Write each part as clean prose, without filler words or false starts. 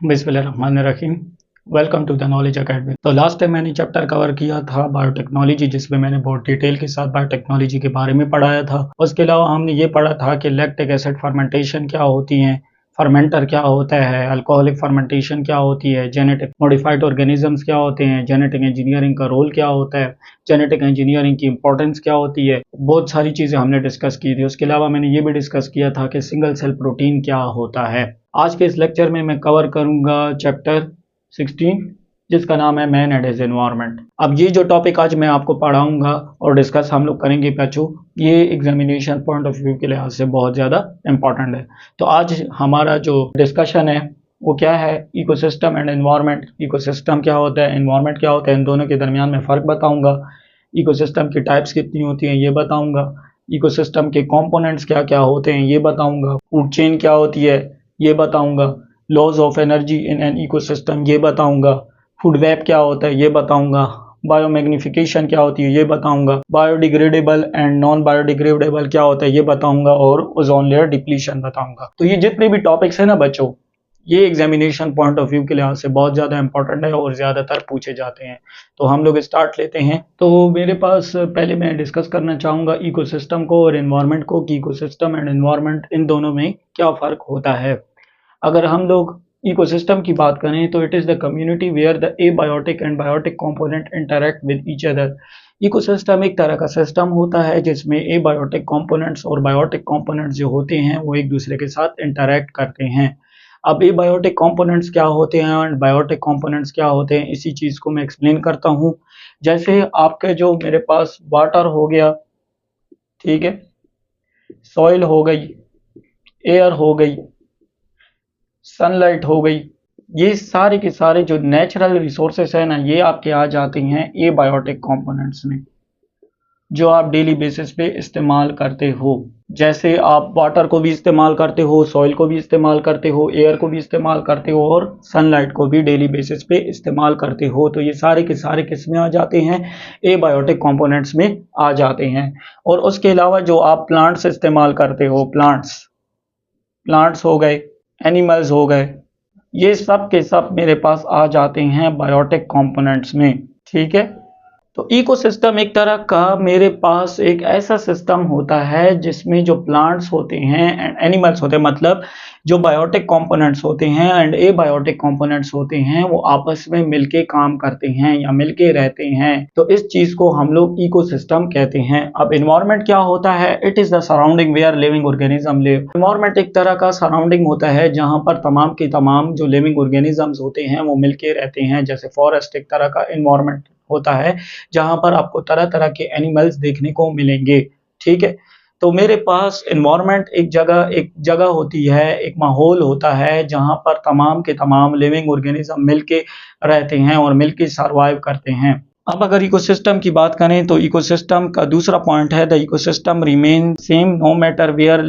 बिस्मिल्लाहिर्रहमानिर्रहीम। Welcome to the knowledge academy. तो last time मैंने चैप्टर कवर किया था बायोटेक्नोलॉजी, जिसमें मैंने बहुत डिटेल के साथ बायोटेक्नोलॉजी के बारे में पढ़ाया था। उसके अलावा हमने ये पढ़ा था कि लैक्टिक एसिड फर्मेंटेशन क्या होती हैं, फर्मेंटर क्या होता है, अल्कोहलिक फर्मेंटेशन क्या होती है, जेनेटिक मॉडिफाइड ऑर्गेनिजम्स क्या होते हैं, जेनेटिक इंजीनियरिंग का रोल क्या होता है, जेनेटिक इंजीनियरिंग की इंपॉर्टेंस क्या होती है। बहुत सारी चीज़ें हमने डिस्कस की थी। उसके अलावा मैंने ये भी डिस्कस किया था कि सिंगल सेल प्रोटीन क्या होता है। आज के इस लेक्चर में मैं कवर करूंगा चैप्टर 16, जिसका नाम है मैन एंड हिज एनवायरनमेंट। अब ये जो टॉपिक आज मैं आपको पढ़ाऊंगा और डिस्कस हम लोग करेंगे बच्चों, ये एग्जामिनेशन पॉइंट ऑफ व्यू के लिहाज से बहुत ज़्यादा इंपॉर्टेंट है। तो आज हमारा जो डिस्कशन है वो क्या है, इकोसिस्टम एंड एनवायरनमेंट। इकोसिस्टम क्या होता है, एनवायरनमेंट क्या होता है, इन दोनों के दरमियान में फ़र्क बताऊंगा। इकोसिस्टम की टाइप्स कितनी होती हैं ये बताऊंगा। इकोसिस्टम के कंपोनेंट्स क्या क्या होते हैं ये बताऊंगा। फूड चेन क्या होती है ये बताऊंगा। Laws of energy in an ecosystem ये बताऊंगा। फूड वेब क्या होता है ये बताऊंगा। बायोमैग्निफिकेशन क्या होती है ये बताऊंगा। बायोडिग्रेडेबल एंड नॉन बायोडिग्रेडेबल क्या होता है ये बताऊंगा। और ओजोन लेयर डिप्लीशन बताऊंगा। तो ये जितने भी टॉपिक्स है ना बच्चों, ये एग्जामिनेशन पॉइंट ऑफ व्यू के लिहाज से बहुत ज़्यादा इंपॉर्टेंट है और ज़्यादातर पूछे जाते हैं। तो हम लोग स्टार्ट लेते हैं। तो मेरे पास पहले मैं डिस्कस करना चाहूँगा इकोसिस्टम को और एनवायरनमेंट को, कि इकोसिस्टम एंड एनवायरनमेंट इन दोनों में क्या फ़र्क होता है। अगर हम लोग इकोसिस्टम की बात करें तो it is the community where the abiotic and biotic component interact with each other. Ecosystem एक तरह का सिस्टम होता है जिसमें एबायोटिक कंपोनेंट्स और बायोटिक कंपोनेंट्स जो होते हैं वो एक दूसरे के साथ इंटरैक्ट करते हैं। अब एबायोटिक कंपोनेंट्स क्या होते हैं और बायोटिक कंपोनेंट्स क्या होते हैं, इसी चीज़ को मैं एक्सप्लेन करता हूँ। जैसे आपके जो मेरे पास वाटर हो गया, ठीक है, सॉइल हो गई, एयर हो गई, सनलाइट हो गई, ये सारे के सारे जो नेचुरल रिसोर्सेस है ना, ये आपके आ जाते हैं एबायोटिक कंपोनेंट्स में, जो आप डेली बेसिस पे इस्तेमाल करते हो। जैसे आप वाटर को भी इस्तेमाल करते हो, सॉइल को भी इस्तेमाल करते हो, एयर को भी इस्तेमाल करते हो और सनलाइट को भी डेली बेसिस पे इस्तेमाल करते हो। तो ये सारे के सारे किस में आ जाते हैं, एबायोटिक कंपोनेंट्स में आ जाते हैं। और उसके अलावा जो आप प्लांट्स इस्तेमाल करते हो, प्लांट्स हो गए, एनिमल्स हो गए, ये सब के सब मेरे पास आ जाते हैं बायोटिक कंपोनेंट्स में, ठीक है। तो इकोसिस्टम एक तरह का मेरे पास एक ऐसा सिस्टम होता है जिसमें जो प्लांट्स होते हैं एंड एनिमल्स होते हैं, मतलब जो बायोटिक कंपोनेंट्स होते हैं एंड एबायोटिक कंपोनेंट्स होते हैं, वो आपस में मिलके काम करते हैं या मिलके रहते हैं। तो इस चीज को हम लोग इकोसिस्टम कहते हैं। अब एनवायरनमेंट क्या होता है, it is the surrounding where living organism live. Environment एक तरह का सराउंडिंग होता है जहां पर तमाम के तमाम जो लिविंग ऑर्गेनिजम्स होते हैं वो मिलके रहते हैं। जैसे फॉरेस्ट एक तरह का एनवायरनमेंट होता है जहां पर आपको तरह तरह के एनिमल्स देखने को मिलेंगे, ठीक है। तो मेरे पास एनवायरनमेंट एक जगह होती है, एक माहौल होता है जहां पर तमाम के तमाम लिविंग ऑर्गेनिज्म मिलके रहते हैं और मिलके सर्वाइव करते हैं। अब अगर इकोसिस्टम की बात करें तो इकोसिस्टम का दूसरा पॉइंट है, the ecosystem remain same no matter where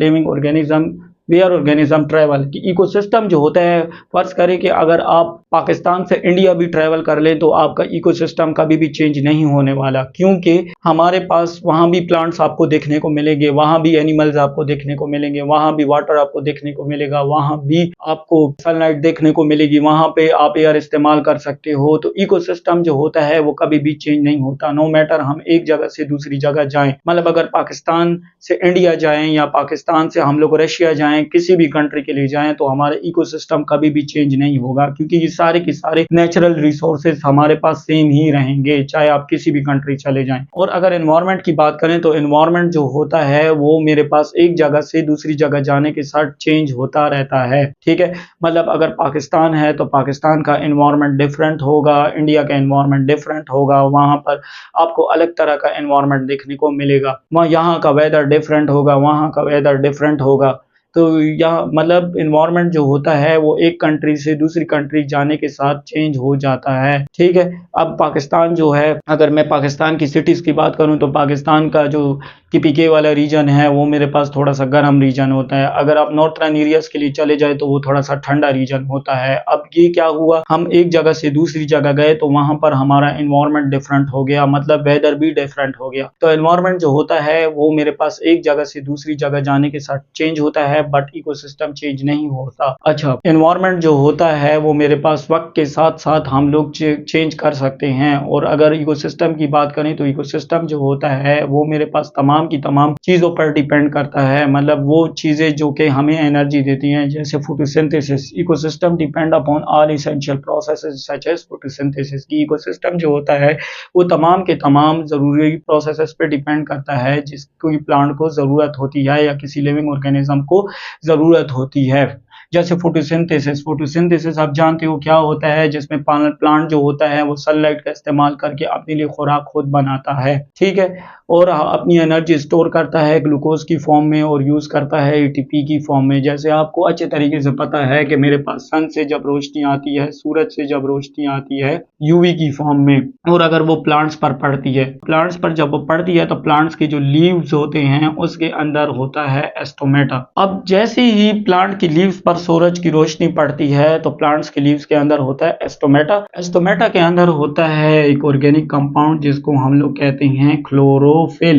organism travel. कि इकोसिस्टम जो होता है, फर्ज करें कि अगर आप पाकिस्तान से इंडिया भी ट्रैवल कर लें तो आपका इकोसिस्टम कभी भी चेंज नहीं होने वाला, क्योंकि हमारे पास वहाँ भी प्लांट्स आपको देखने को मिलेंगे, वहाँ भी एनिमल्स आपको देखने को मिलेंगे, वहाँ भी वाटर आपको देखने को मिलेगा, वहाँ भी आपको सनलाइट देखने को मिलेगी, वहाँ पे आप एयर इस्तेमाल कर सकते हो। तो इकोसिस्टम जो होता है वो कभी भी चेंज नहीं होता, नो मैटर हम एक जगह से दूसरी जगह जाएं। मतलब अगर पाकिस्तान से इंडिया जाएं या पाकिस्तान से हम लोग रशिया जाएं, किसी भी कंट्री के लिए जाएं, तो हमारे इकोसिस्टम कभी भी चेंज नहीं होगा, क्योंकि ये सारे के सारे नेचुरल रिसोर्सेज हमारे पास सेम ही रहेंगे, चाहे आप किसी भी कंट्री चले जाएं। और अगर एनवायरनमेंट की बात करें तो एनवायरनमेंट जो होता है वो मेरे पास एक जगह से दूसरी जगह जाने के साथ चेंज होता रहता है, ठीक है। मतलब अगर पाकिस्तान है तो पाकिस्तान का एनवायरनमेंट डिफरेंट होगा, इंडिया का एनवायरनमेंट डिफरेंट होगा, वहां पर आपको अलग तरह का एनवायरनमेंट देखने को मिलेगा। वहाँ यहाँ का वेदर डिफरेंट होगा, वहाँ का वेदर डिफरेंट होगा। तो यहाँ मतलब इन्वायरमेंट जो होता है वो एक कंट्री से दूसरी कंट्री जाने के साथ चेंज हो जाता है, ठीक है। अब पाकिस्तान जो है, अगर मैं पाकिस्तान की सिटीज़ की बात करूं तो पाकिस्तान का जो केपीके वाला रीजन है वो मेरे पास थोड़ा सा गर्म रीजन होता है। अगर आप नॉर्थर्न एरियाज के लिए चले जाए तो वो थोड़ा सा ठंडा रीजन होता है। अब ये क्या हुआ, हम एक जगह से दूसरी जगह गए तो वहां पर हमारा इन्वायरमेंट डिफरेंट हो गया, मतलब वेदर भी डिफरेंट हो गया। तो इन्वायरमेंट जो होता है वो मेरे पास एक जगह से दूसरी जगह जाने के साथ चेंज होता है, बट इकोसिस्टम चेंज नहीं होता। अच्छा, एनवायरनमेंट जो होता है वो मेरे पास वक्त के साथ साथ हम लोग चेंज कर सकते हैं। और अगर इकोसिस्टम की बात करें तो इकोसिस्टम जो होता है वो मेरे पास तमाम की तमाम चीज़ों पर डिपेंड करता है, मतलब वो चीज़ें जो कि हमें एनर्जी देती हैं, जैसे photosynthesis. Ecosystem depend upon all essential processes such as photosynthesis. की इकोसिस्टम जो होता है वो तमाम के तमाम ज़रूरी प्रोसेसेस पे डिपेंड करता है जिसको प्लांट को ज़रूरत होती है या किसी लिविंग ऑर्गेनिज्म को ज़रूरत होती है। जैसे फोटोसिंथेसिस, फोटोसिंथेसिस आप जानते हो क्या होता है, जिसमें प्लांट जो होता है वो सनलाइट का इस्तेमाल करके अपने लिए खुराक खुद बनाता है, ठीक है, और अपनी एनर्जी स्टोर करता है ग्लूकोज की फॉर्म में और यूज़ करता है एटीपी की फॉर्म में। जैसे आपको अच्छे तरीके से पता है कि मेरे पास सन से जब रोशनी आती है, सूरज से जब रोशनी आती है यूवी की फॉर्म में, और अगर वो प्लांट्स पर पड़ती है, प्लांट्स पर जब वो पड़ती है तो प्लांट्स के जो लीव्स होते हैं उसके अंदर होता है एस्टोमेटा। अब जैसे ही प्लांट की लीव्स पर सूरज की रोशनी पड़ती है तो प्लांट्स के लीव्स के अंदर होता है एस्टोमेटा। एस्टोमेटा के अंदर होता है एक ऑर्गेनिक कंपाउंड जिसको हम लोग कहते हैं क्लोरोफिल।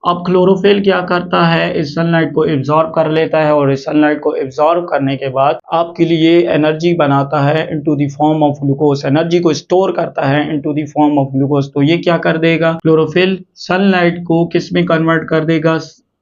अब क्लोरोफिल क्या करता है, इस सनलाइट को एब्जॉर्ब कर लेता है और इस सनलाइट को एब्जॉर्ब करने के बाद आपके लिए एनर्जी बनाता है into the form of glucose, energy को स्टोर करता है into the form of glucose. तो ये क्या कर देगा, क्लोरोफिल सनलाइट को किस में कन्वर्ट कर देगा,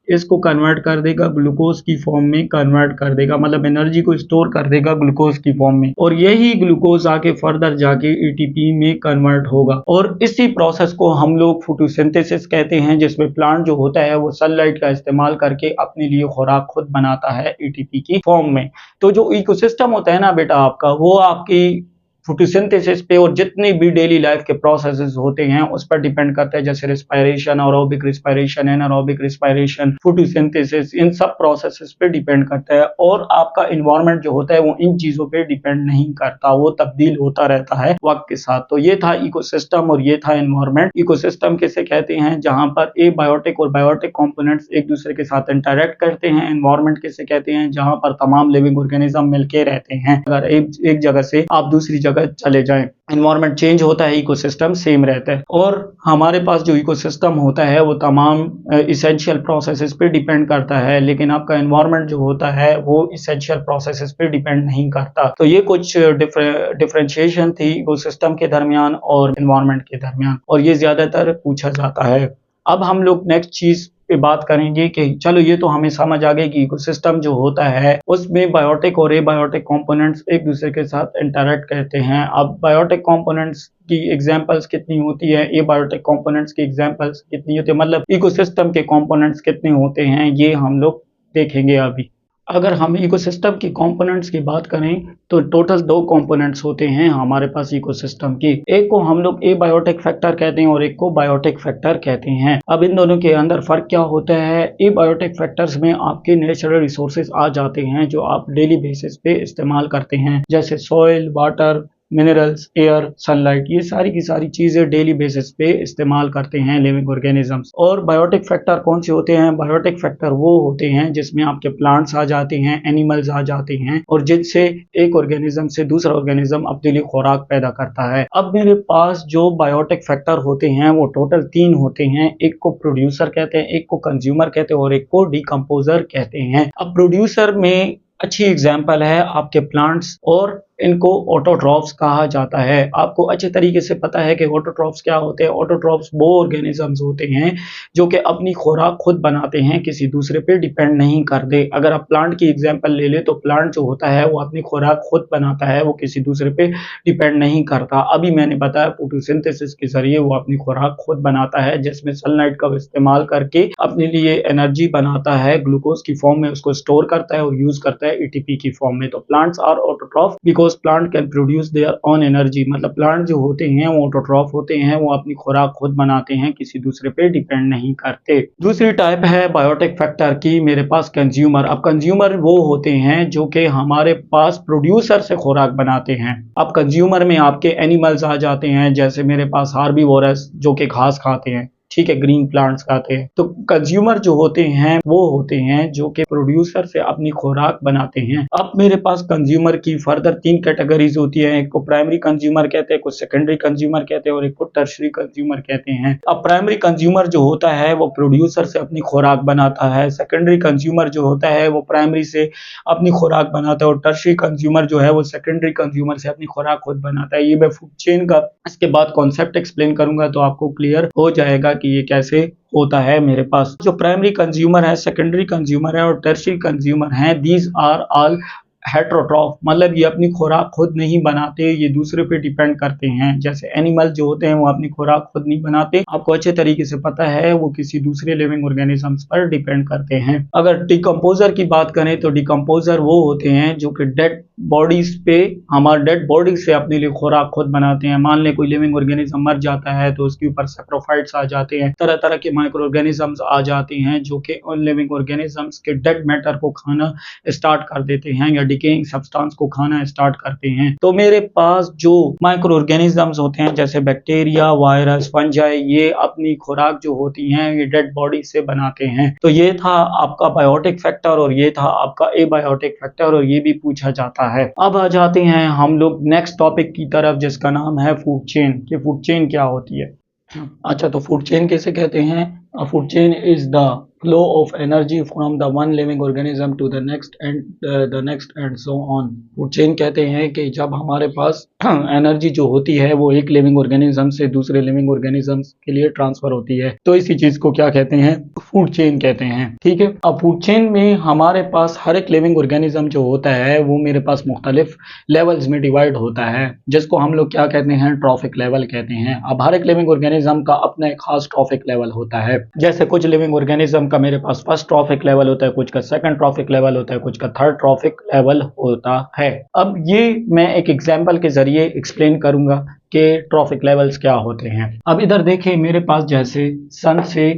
इसको कन्वर्ट कर देगा ग्लूकोज की फॉर्म में कन्वर्ट कर देगा, मतलब एनर्जी को स्टोर कर देगा ग्लूकोज की फॉर्म में, और यही ग्लूकोज आके फर्दर जाके एटीपी में कन्वर्ट होगा। और इसी प्रोसेस को हम लोग फोटोसिंथेसिस कहते हैं, जिसमें प्लांट जो होता है वो सनलाइट का इस्तेमाल करके अपने लिए खुराक खुद बनाता है एटीपी की फॉर्म में। तो जो इकोसिस्टम होता है ना बेटा आपका, वो आपकी फोटोसिंथेसिस पे और जितने भी डेली लाइफ के प्रोसेसेस होते हैं उस पर डिपेंड करता है, जैसे respiration, aerobic respiration, anaerobic respiration, photosynthesis, इन सब प्रोसेसेस पे डिपेंड करता है। और आपका एनवायरनमेंट जो होता है वो इन चीजों पे डिपेंड नहीं करता, वो तब्दील होता रहता है वक्त के साथ। तो ये था इकोसिस्टम और ये था एनवायरनमेंट। इकोसिस्टम किसे कहते हैं, जहां पर एबायोटिक और बायोटिक कंपोनेंट्स एक दूसरे के साथ इंटरेक्ट करते हैं। एनवायरनमेंट किसे कहते हैं, जहां पर तमाम लिविंग ऑर्गेनिज्म मिलके रहते हैं। अगर एक जगह से आप दूसरी जगह चले जाएं, एनवायरनमेंट चेंज होता है, इकोसिस्टम सेम रहता है। और हमारे पास जो इकोसिस्टम होता है वो तमाम इसेंशियल प्रोसेसेस पे डिपेंड करता है, लेकिन आपका एनवायरनमेंट जो होता है वो इसेंशियल प्रोसेसेस पे डिपेंड नहीं करता। तो ये कुछ डिफरेंशिएशन थी इकोसिस्टम के दरमियान और एनवायरनमेंट के दरमियान, और ये ज्यादातर पूछा जाता है। अब हम लोग नेक्स्ट चीज पे बात करेंगे कि चलो ये तो हमें समझ आ गई कि इकोसिस्टम जो होता है उसमें बायोटिक और एबायोटिक कंपोनेंट्स एक दूसरे के साथ इंटरेक्ट करते हैं। अब बायोटिक कंपोनेंट्स की एग्जांपल्स कितनी होती है, एबायोटिक कंपोनेंट्स की एग्जांपल्स कितनी होती है, मतलब इकोसिस्टम के कंपोनेंट्स कितने होते हैं, ये हम लोग देखेंगे अभी। अगर हम इकोसिस्टम की कंपोनेंट्स की बात करें तो टोटल 2 कंपोनेंट्स होते हैं हमारे पास इकोसिस्टम की। एक को हम लोग एबायोटिक फैक्टर कहते हैं और एक को बायोटिक फैक्टर कहते हैं। अब इन दोनों के अंदर फर्क क्या होता है, एबायोटिक फैक्टर्स में आपके नेचुरल रिसोर्सेज आ जाते हैं जो आप डेली बेसिस पे इस्तेमाल करते हैं, जैसे soil, water, minerals, air, sunlight, ये सारी की सारी चीजें डेली बेसिस पे इस्तेमाल करते हैं लिविंग ऑर्गेनिजम्स। और बायोटिक फैक्टर कौन से होते हैं, बायोटिक फैक्टर वो होते हैं जिसमें आपके प्लांट्स आ जाते हैं, एनिमल्स आ जाते हैं, और जिनसे एक ऑर्गेनिज्म से दूसरा ऑर्गेनिज्म अपने लिए खुराक पैदा करता है। अब मेरे पास जो बायोटिक फैक्टर होते हैं वो टोटल 3 होते हैं। एक को प्रोड्यूसर कहते हैं, एक को कंज्यूमर कहते हैं और एक को डिकम्पोजर कहते हैं। अब प्रोड्यूसर में अच्छी एग्जाम्पल है आपके प्लांट्स, और इनको ऑटोट्रॉफ्स कहा जाता है। आपको अच्छे तरीके से पता है कि ऑटोट्रॉफ्स क्या होते हैं। ऑटोट्रॉफ्स वो ऑर्गेनिजम्स होते हैं जो कि अपनी खुराक खुद बनाते हैं, किसी दूसरे पे डिपेंड नहीं करते। अगर आप प्लांट की एग्जांपल ले ले तो प्लांट जो होता है वो अपनी खुराक खुद बनाता है, वो किसी दूसरे पे डिपेंड नहीं करता। अभी मैंने बताया फोटोसिंथेसिस के जरिए वो अपनी खुराक खुद बनाता है, जिसमें सनलाइट का इस्तेमाल करके अपने लिए एनर्जी बनाता है, ग्लूकोज की फॉर्म में उसको स्टोर करता है और यूज करता है एटीपी की फॉर्म में। तो plants are autotroph because plant can produce their own energy, मतलब प्लांट जो होते हैं वो ऑटोट्रॉफ होते हैं, वो अपनी खुराक खुद बनाते हैं, किसी दूसरे पे डिपेंड नहीं करते। दूसरी टाइप है बायोटिक फैक्टर की मेरे पास कंज्यूमर। अब कंज्यूमर वो होते हैं जो कि हमारे पास प्रोड्यूसर से खुराक बनाते हैं। अब कंज्यूमर में आपके एनिमल्स आ जाते हैं, जैसे मेरे पास हार्बीवोरस जो कि घास खाते हैं, ठीक है, ग्रीन प्लांट्स खाते हैं। तो कंज्यूमर जो होते हैं वो होते हैं जो कि प्रोड्यूसर से अपनी खुराक बनाते हैं। अब मेरे पास कंज्यूमर की फर्दर 3 कैटेगरीज होती है, एक को प्राइमरी कंज्यूमर कहते हैं, कुछ सेकेंडरी कंज्यूमर कहते हैं और एक को टर्शरी कंज्यूमर कहते हैं। अब प्राइमरी कंज्यूमर जो होता है वो प्रोड्यूसर से अपनी खुराक बनाता है, सेकेंडरी कंज्यूमर जो होता है वो प्राइमरी से अपनी खुराक बनाता है और टर्शरी कंज्यूमर जो है वो सेकेंडरी कंज्यूमर से अपनी खुराक खुद बनाता है। ये मैं फूड चेन का इसके बाद कॉन्सेप्ट एक्सप्लेन करूंगा तो आपको क्लियर हो जाएगा कि ये कैसे होता है। मेरे पास जो प्राइमरी कंज्यूमर है, सेकेंडरी कंज्यूमर है और टर्शरी कंज्यूमर हैं, दीज आर ऑल हेट्रोट्रॉफ, मतलब ये अपनी खुराक खुद नहीं बनाते, ये दूसरे पे डिपेंड करते हैं। जैसे एनिमल जो होते हैं वो अपनी खुराक खुद नहीं बनाते, आपको अच्छे तरीके से पता है, वो किसी दूसरे लिविंग ऑर्गेनिजम्स पर डिपेंड करते हैं। अगर डिकम्पोजर की बात करें तो डिकम्पोजर वो होते हैं जो कि डेड बॉडीज पे, हमारे डेड बॉडी से अपने लिए खुराक खुद बनाते हैं। मान लें कोई लिविंग ऑर्गेनिज्म मर जाता है तो उसके ऊपर सैप्रोफाइट्स आ जाते हैं, तरह तरह के माइक्रो ऑर्गेनिजम्स आ जाते हैं जो कि उन लिविंग ऑर्गेनिजम्स के डेड मैटर को खाना स्टार्ट कर देते हैं या डिकेइंग सब्सटेंस को खाना स्टार्ट करते हैं। तो मेरे पास जो माइक्रो ऑर्गेनिजम्स होते हैं जैसे बैक्टीरिया, वायरस, फंजाई, ये अपनी खुराक जो होती हैं ये डेड बॉडी से बनाते हैं। तो ये था आपका बायोटिक फैक्टर और ये था आपका एबायोटिक फैक्टर और ये भी पूछा जाता है। अब आ जाते हैं हम लोग नेक्स्ट टॉपिक की तरफ जिसका नाम है फूड चेन। कि फूड चेन क्या होती है। अच्छा, तो फूड चेन कैसे कहते हैं? Food chain is the flow of energy from the one living organism to the next and so on। Food chain कहते हैं कि जब हमारे पास एनर्जी जो होती है वो एक लिविंग ऑर्गेनिज्म से दूसरे लिविंग ऑर्गेनिज्म के लिए ट्रांसफर होती है, तो इसी चीज को क्या कहते हैं? फूड चेन कहते हैं। ठीक है, अब फूड चेन में हमारे पास हर एक लिविंग ऑर्गेनिज्म जो होता है वो मेरे पास मुख्तलिफ लेवल्स में डिवाइड होता है, जिसको हम लोग क्या कहते हैं? ट्रॉफिक लेवल कहते हैं। अब हर एक लिविंग ऑर्गेनिज्म का अपना एक खास ट्रॉफिक लेवल होता है। जैसे कुछ लिविंग ऑर्गेनिज्म का मेरे पास फर्स्ट ट्रॉफिक लेवल होता है, कुछ का सेकंड ट्रॉफिक लेवल होता है, कुछ का थर्ड ट्रॉफिक लेवल होता है। अब ये मैं एक एग्जांपल के जरिए एक्सप्लेन करूंगा कि ट्रॉफिक लेवल्स क्या होते हैं। अब इधर देखिए, मेरे पास जैसे सन से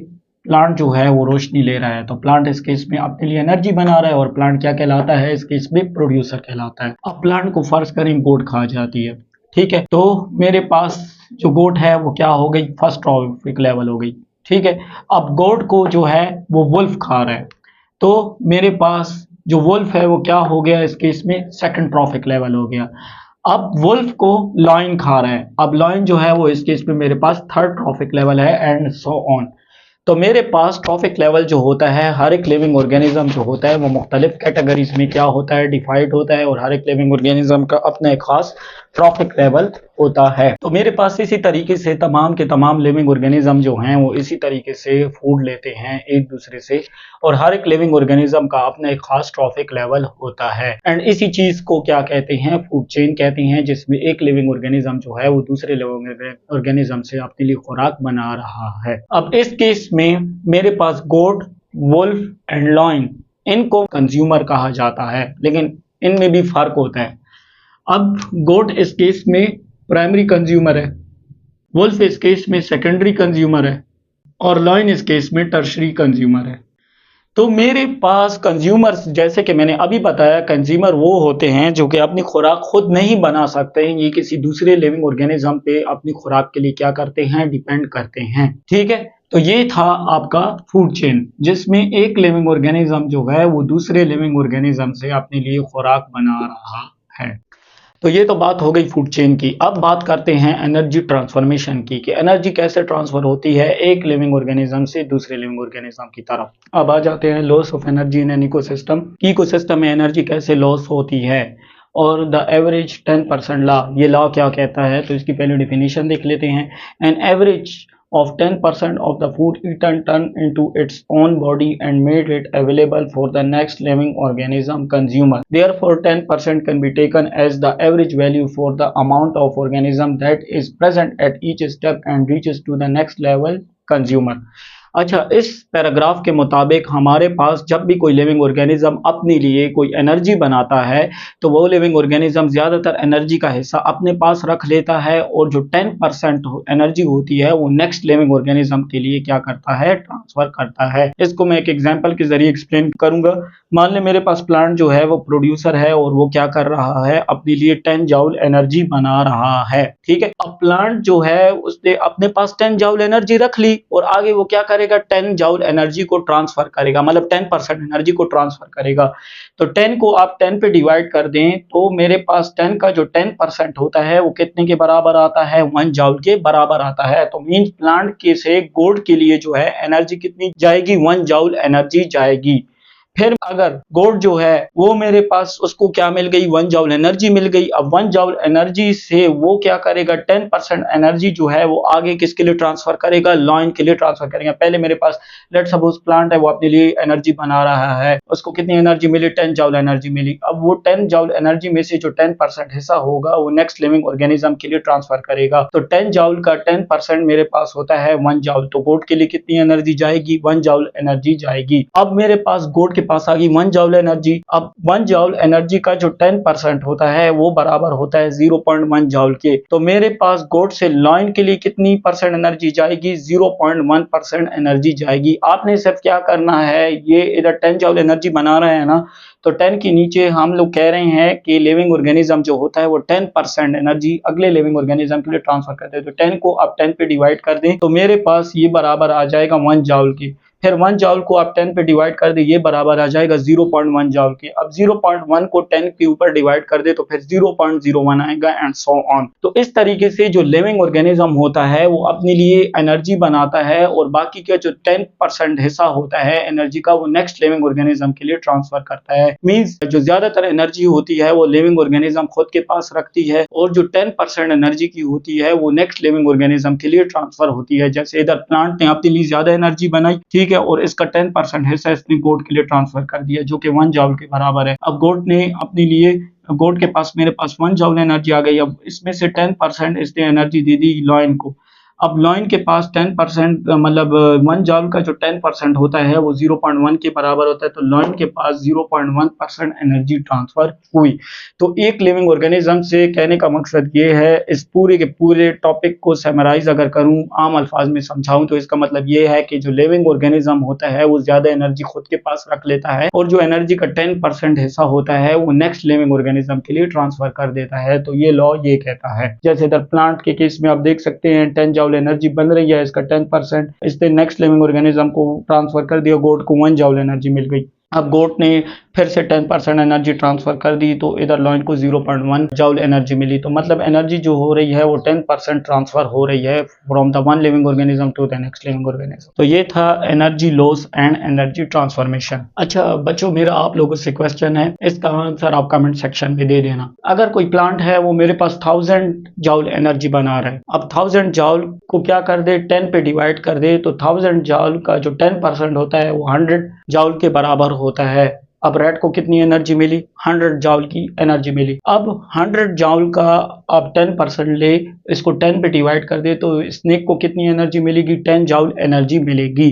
प्लांट जो है वो रोशनी ले रहा है, तो प्लांट इस केस में अपने लिए एनर्जी बना रहा है और प्लांट क्या कहलाता है? इस केस में प्रोड्यूसर कहलाता है। अब प्लांट को फर्ज करें गोट खा जाती है, ठीक है, तो मेरे पास जो गोट है वो क्या हो गई? फर्स्ट ट्रॉफिक लेवल हो गई। ठीक है, अब गोट को जो है वो वुल्फ खा रहा है, तो मेरे पास जो वुल्फ है वो क्या हो गया? इस केस में सेकंड ट्रॉफिक लेवल हो गया। अब वुल्फ को लॉयन खा रहा है, अब लॉयन जो है वो इस केस में मेरे पास थर्ड ट्रॉफिक लेवल है एंड सो ऑन। तो मेरे पास ट्रॉफिक लेवल जो होता है, हर एक लिविंग ऑर्गेनिज्म जो होता है वो मुख्तलिफ कैटेगरीज में क्या होता है? डिवाइड होता है और हर एक लिविंग ऑर्गेनिज्म का अपना एक खास ट्रॉफिक लेवल होता है। तो मेरे पास इसी तरीके से तमाम के तमाम लिविंग ऑर्गेनिज्म जो हैं वो इसी तरीके से फूड लेते हैं एक दूसरे से और हर एक लिविंग ऑर्गेनिज्म का अपना एक खास ट्रॉफिक लेवल होता है। एंड इसी चीज को क्या कहते हैं? फूड चेन कहते हैं, जिसमें एक लिविंग ऑर्गेनिज्म जो है वो दूसरे लिविंग ऑर्गेनिज्म से अपने लिए खुराक बना रहा है। अब इस केस में मेरे पास गोट, वुल्फ एंड लॉइन, इनको कंज्यूमर कहा जाता है, लेकिन इनमें भी फर्क होता है। अब गोट इस केस में प्राइमरी कंज्यूमर है, वुल्फ इस केस में सेकेंडरी कंज्यूमर है और लॉइन इस केस में टर्शरी कंज्यूमर है। तो मेरे पास कंज्यूमर्स, जैसे कि मैंने अभी बताया, कंज्यूमर वो होते हैं जो कि अपनी खुराक खुद नहीं बना सकते हैं, ये किसी दूसरे लिविंग ऑर्गेनिज्म पे अपनी खुराक के लिए क्या करते हैं? डिपेंड करते हैं। ठीक है, तो ये था आपका फूड चेन, जिसमें एक लिविंग ऑर्गेनिज्म जो है वो दूसरे लिविंग ऑर्गेनिज्म से अपने लिए खुराक बना रहा है। तो ये तो बात हो गई फूड चेन की। अब बात करते हैं एनर्जी ट्रांसफॉर्मेशन की, कि एनर्जी कैसे ट्रांसफर होती है एक लिविंग ऑर्गेनिज्म से दूसरे लिविंग ऑर्गेनिज्म की तरफ। अब आ जाते हैं loss of energy in an ecosystem. Ecosystem में एनर्जी कैसे लॉस होती है और द एवरेज 10% लॉ, ये लॉ क्या कहता है? तो इसकी पहले डिफिनीशन देख लेते हैं। An average of 10% of the food eaten turned into its own body and made it available for the next living organism consumer. Therefore, 10% can be taken as the average value for the amount of organism that is present at each step and reaches to the next level consumer. अच्छा, इस paragraph के मुताबिक हमारे पास जब भी कोई living organism अपने लिए कोई एनर्जी बनाता है, तो वो लिविंग ऑर्गेनिज्म ज़्यादातर एनर्जी का हिस्सा अपने पास रख लेता है और जो 10% एनर्जी होती है वो नेक्स्ट लिविंग ऑर्गेनिज्म के लिए क्या करता है, ट्रांसफर करता है। इसको मैं एक एग्जांपल के जरिए एक्सप्लेन करूंगा। मान लें मेरे पास प्लांट जो है वो प्रोड्यूसर है और वो क्या कर रहा है, अपने लिए 10 जूल एनर्जी बना रहा है। ठीक है, अब प्लांट जो है उसने अपने पास 10 जूल एनर्जी रख ली और आगे वो क्या करेगा, 10 जूल एनर्जी को ट्रांसफर करेगा, मतलब 10% एनर्जी को ट्रांसफर करेगा। तो 10 को आप 10 पे डिवाइड कर दें तो मेरे पास 10 का जो 10% होता है वो कितने के बराबर आता है, 1 जूल के बराबर आता है। तो मींस प्लांट के से गोल्ड के लिए जो है एनर्जी कितनी जाएगी, 1 जूल एनर्जी जाएगी। फिर अगर गोल्ड जो है वो मेरे पास उसको क्या मिल गई, 1 जूल एनर्जी मिल गई। अब 1 जूल एनर्जी से वो क्या करेगा, 10% एनर्जी जो है वो आगे किसके लिए ट्रांसफर करेगा, लॉइन के लिए ट्रांसफर करेगा। पहले मेरे पास लेट सपोज प्लांट है, वो अपने लिए एनर्जी बना रहा है, उसको कितनी एनर्जी मिली, 10 जूल एनर्जी मिली। अब वो 10 जूल एनर्जी में से जो 10% हिस्सा होगा वो नेक्स्ट लिविंग ऑर्गेनिज्म के लिए ट्रांसफर करेगा। तो 10 जूल का 10% मेरे पास होता है 1 जूल। तो गोल्ड के लिए कितनी एनर्जी जाएगी, 1 जूल एनर्जी जाएगी। अब मेरे पास गोल्ड के पास आ गई 1 जूल एनर्जी। अब 1 जूल एनर्जी का जो 10% होता है वो बराबर होता है 0.1 जूल के। तो मेरे पास गोल्ड से लॉइन के लिए कितनी परसेंट एनर्जी जाएगी, 0.1% एनर्जी जाएगी। आपने सिर्फ क्या करना है, ये इधर 10 जूल एनर्जी बना रहे हैं ना, तो 10 के नीचे हम लोग कह रहे हैं कि लिविंग ऑर्गेनिज्म जो होता है वो 10% एनर्जी अगले लिविंग ऑर्गेनिज्म के लिए ट्रांसफर करते हैं। तो 10 को आप 10 पे डिवाइड कर दें तो मेरे पास ये बराबर आ जाएगा 1 जूल की। फिर 1 जूल को आप 10 पे डिवाइड कर दे, ये बराबर आ जाएगा 0.1 जूल के। अब 0.1 को 10 के ऊपर डिवाइड कर दे तो फिर 0.01 आएगा एंड सो ऑन। तो इस तरीके से जो लिविंग ऑर्गेनिज्म होता है वो अपने लिए एनर्जी बनाता है और बाकी का जो 10% हिस्सा होता है एनर्जी का वो नेक्स्ट लिविंग ऑर्गेनिज्म के लिए ट्रांसफर करता है। मींस जो ज्यादातर एनर्जी होती है वो लिविंग ऑर्गेनिज्म खुद के पास रखती है और जो 10% एनर्जी की होती है वो नेक्स्ट लिविंग ऑर्गेनिज्म के लिए ट्रांसफर होती है। जैसे इधर प्लांट ने अपने लिए ज्यादा एनर्जी बनाई, ठीक है, और इसका 10% हिस्सा इसने गोल्ड के लिए ट्रांसफर कर दिया जो कि 1 जूल के बराबर है। अब गोल्ड ने अपने लिए, गोल्ड के पास मेरे पास 1 जूल एनर्जी आ गई। अब इसमें से 10% इसने एनर्जी दे दी लॉइन को। अब लॉइन के पास 10% मतलब 1 जूल का जो 10% होता है वो 0.1 के बराबर होता है। तो लॉइन के पास 0.1% एनर्जी ट्रांसफर हुई। तो एक लिविंग ऑर्गेनिज्म से कहने का मकसद ये है, इस पूरे के पूरे टॉपिक को समराइज अगर करूं, आम अल्फाज में समझाऊं, तो इसका मतलब ये है कि जो लिविंग ऑर्गेनिज्म होता है वो ज्यादा एनर्जी खुद के पास रख लेता है और जो एनर्जी का 10% हिस्सा होता है वो नेक्स्ट लिविंग ऑर्गेनिज्म के लिए ट्रांसफर कर देता है। तो ये लॉ ये कहता है। जैसे इधर प्लांट के केस में आप देख सकते हैं 10 जूल एनर्जी बन रही है, इसका 10% इसने नेक्स्ट लिविंग ऑर्गेनिज्म को ट्रांसफर कर दिया, गोल्ड को 1 जूल एनर्जी मिल गई। अब गोल्ड ने फिर से 10% एनर्जी ट्रांसफर कर दी तो इधर लॉइन को 0.1 जूल एनर्जी मिली। तो मतलब एनर्जी जो हो रही है वो 10% ट्रांसफर हो रही है from the one living organism to the next living organism. तो ये था energy loss and energy transformation. अच्छा बच्चों, मेरा आप लोगों से क्वेश्चन है, इसका आंसर आप कमेंट सेक्शन में दे देना। अगर कोई प्लांट है वो मेरे पास 1000 जूल एनर्जी बना रहा है, अब 1000 जूल को क्या कर दे, 10 पे डिवाइड कर दे तो 1000 जूल का जो 10% होता है वो 100 जूल के बराबर होता है। अब रेड को कितनी एनर्जी मिली, 100 जूल की एनर्जी मिली। अब 100 जूल का आप 10% ले, इसको 10 पे डिवाइड कर दे तो स्नेक को कितनी एनर्जी मिलेगी, 10 जूल एनर्जी मिलेगी।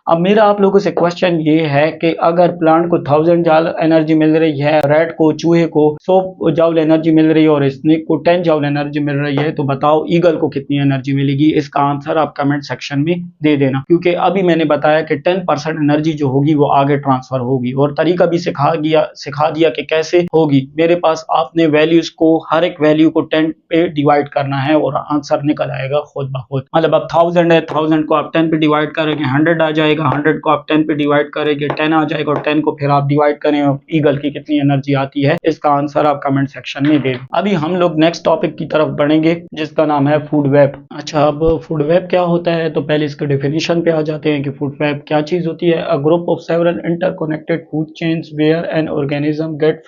अब मेरा आप लोगों से क्वेश्चन ये है कि अगर प्लांट को 1000 जूल एनर्जी मिल रही है, रेड को, चूहे को 100 जूल एनर्जी मिल रही है और स्नेक को 10 जूल एनर्जी मिल रही है, तो बताओ ईगल को कितनी एनर्जी मिलेगी। इसका आंसर आप कमेंट सेक्शन में दे देना, क्योंकि अभी मैंने बताया कि 10% एनर्जी जो होगी वो आगे ट्रांसफर होगी और तरीका भी सिखा दिया कि कैसे होगी। मेरे पास आपने वैल्यूज को, हर एक वैल्यू को 10 पे डिवाइड करना है और आंसर निकल आएगा खुद ब खुद। मतलब अब 1000 है, 1000 को आप 10 पे डिवाइड करेंगे 100 आ जाएगा, 100 को आप 10 पे डिवाइड करेंगे 10 आ जाएगा और 10 को फिर आप डिवाइड करें और ईगल की कितनी एनर्जी आती है, इसका आंसर आप कमेंट सेक्शन में दे। अभी हम लोग नेक्स्ट टॉपिक की तरफ बढ़ेंगे जिसका नाम है फूड वेब। अच्छा, अब फूड वेब क्या होता है, तो पहले इसके डेफिनेशन पे आ जाते हैं कि फूड वेब क्या चीज होती है। A group of several interconnected food chains where an organism get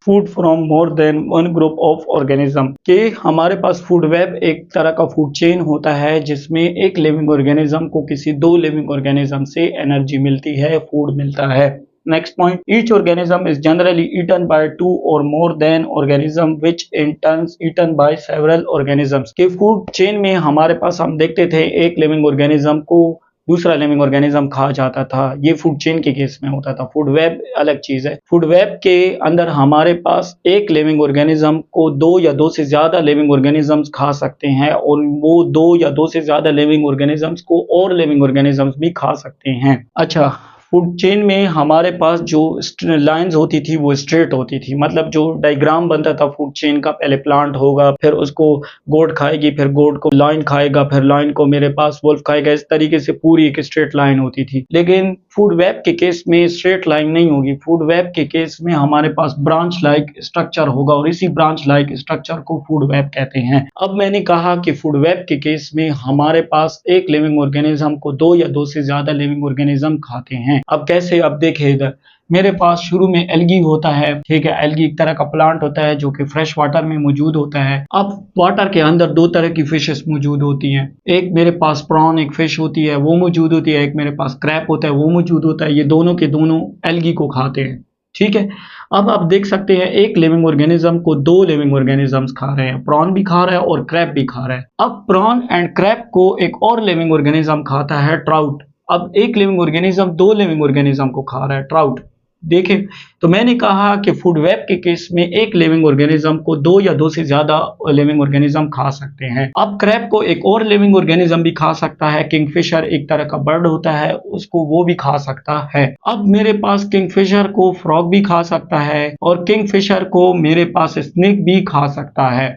food from more than one group of organism. के हमारे पास फूड वेब एक तरह का फूड चेन होता है जिसमें एक लिविंग ऑर्गेनिज्म को किसी दो लिविंग ऑर्गेनिज्म से एनर्जी मिलती है, फूड मिलता है। Next point, each organism is generally eaten by two or more than organism which in turn eaten by several organisms। के फूड चेन में हमारे पास हम देखते थे एक लिविंग ऑर्गेनिज्म को दूसरा लिविंग ऑर्गेनिज्म खा जाता था। ये फूड चेन के केस में होता था। फूड वेब अलग चीज़ है। फूड वेब के अंदर हमारे पास एक लिविंग ऑर्गेनिज्म को दो या दो से ज़्यादा लिविंग ऑर्गेनिजम्स खा सकते हैं और वो दो या दो से ज़्यादा लिविंग ऑर्गेनिजम्स को और लिविंग ऑर्गेनिजम्स भी खा सकते हैं। अच्छा, फूड चेन में हमारे पास जो लाइंस होती थी वो स्ट्रेट होती थी, मतलब जो डायग्राम बनता था फूड चेन का, पहले प्लांट होगा, फिर उसको गोट खाएगी, फिर गोट को लाइन खाएगा, फिर लाइन को मेरे पास वुल्फ खाएगा। इस तरीके से पूरी एक स्ट्रेट लाइन होती थी। लेकिन फूड वेब के केस में स्ट्रेट लाइन नहीं होगी। फूड वेब के केस में हमारे पास ब्रांच लाइक स्ट्रक्चर होगा और इसी ब्रांच लाइक स्ट्रक्चर को फूड वेब कहते हैं। अब मैंने कहा कि फूड वेब के केस में हमारे पास एक लिविंग ऑर्गेनिज्म को दो या दो से ज्यादा लिविंग ऑर्गेनिज्म खाते हैं। अब कैसे, अब देखिए इधर मेरे पास शुरू में एल्गी होता है, ठीक है। एल्गी एक तरह का प्लांट होता है जो कि फ्रेश वाटर में मौजूद होता है। अब वाटर के अंदर दो तरह की फिशेस मौजूद होती हैं। एक मेरे पास प्रॉन एक फिश होती है, वो मौजूद होती है। एक मेरे पास क्रैप होता है, वो मौजूद होता है। ये दोनों के दोनों एल्गी को खाते हैं, ठीक है। अब आप देख सकते हैं एक लिविंग ऑर्गेनिज्म को दो लिविंग ऑर्गेनिजम्स खा रहे हैं। प्रॉन भी खा रहा है और क्रैप भी खा रहा है। अब प्रॉन एंड क्रैप को एक और लिविंग ऑर्गेनिज्म खाता है, ट्राउट। अब एक लिविंग ऑर्गेनिज्म दो लिविंग ऑर्गेनिज्म को खा रहा है, ट्राउट। देखें, तो मैंने कहा कि फूड वेब के केस में एक लिविंग ऑर्गेनिज्म को दो या दो से ज्यादा लिविंग ऑर्गेनिज्म खा सकते हैं। अब क्रैब को एक और लिविंग ऑर्गेनिज्म भी खा सकता है। किंगफिशर एक तरह का बर्ड होता है, उसको वो भी खा सकता है। अब मेरे पास किंगफिशर को फ्रॉग भी खा सकता है और किंगफिशर को मेरे पास स्नेक भी खा सकता है,